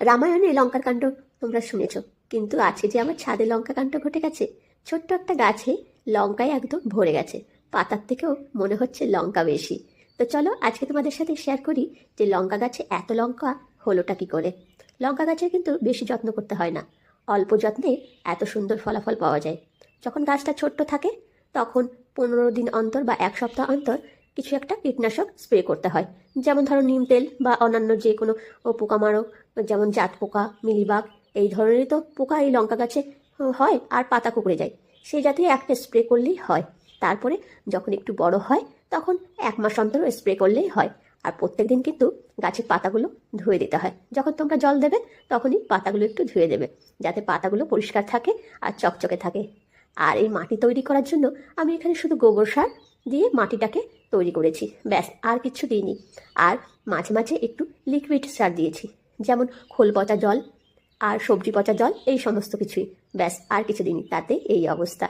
রামায়ণে লঙ্কার কাণ্ড তোমরা শুনেছ, কিন্তু আছে যে আমার ছাদে লঙ্কা কাণ্ড ঘটে গেছে। ছোট্ট একটা গাছে লঙ্কায় একদম ভরে গেছে, পাতার থেকেও মনে হচ্ছে লঙ্কা বেশি। তো চলো আজকে তোমাদের সাথে শেয়ার করি যে লঙ্কা গাছে এত লঙ্কা হলোটা কি করে। লঙ্কা গাছের কিন্তু বেশি যত্ন করতে হয় না, অল্প যত্নে এত সুন্দর ফলাফল পাওয়া যায়। যখন গাছটা ছোট্ট থাকে তখন 15 দিন অন্তর বা 1 সপ্তাহ অন্তর কিছু একটা কীটনাশক স্প্রে করতে হয়। যেমন ধরো নিম তেল বা অন্যান্য যে কোনো পোকামারক, যেমন জাত পোকা, মিলিবাগ, এই ধরনেরই তো পোকা এই লঙ্কা গাছে হয়, আর পাতা কুঁকড়ে যায়। সেই জাতীয় একটা স্প্রে করলেই হয়। তারপরে যখন একটু বড় হয় তখন 1 মাস অন্তর স্প্রে করলেই হয়। আর প্রত্যেক দিন কিন্তু গাছের পাতাগুলো ধুয়ে দিতে হয়। যখন তোমরা জল দেবে তখনই পাতাগুলো একটু ধুয়ে দেবে, যাতে পাতাগুলো পরিষ্কার থাকে আর চকচকে থাকে। আর এই মাটি তৈরি করার জন্য আমি এখানে শুধু গোবর সার দিয়ে মাটিটাকে তৈরি করেছি, ব্যাস, আর কিছু দিইনি। আর মাঝে মাঝে একটু লিকুইড সার দিয়েছি, যেমন খোল পচা জল আর সবজি পচা জল, এই সমস্ত কিছুই, ব্যাস, আর কিছু দিইনি, তাতে এই অবস্থা।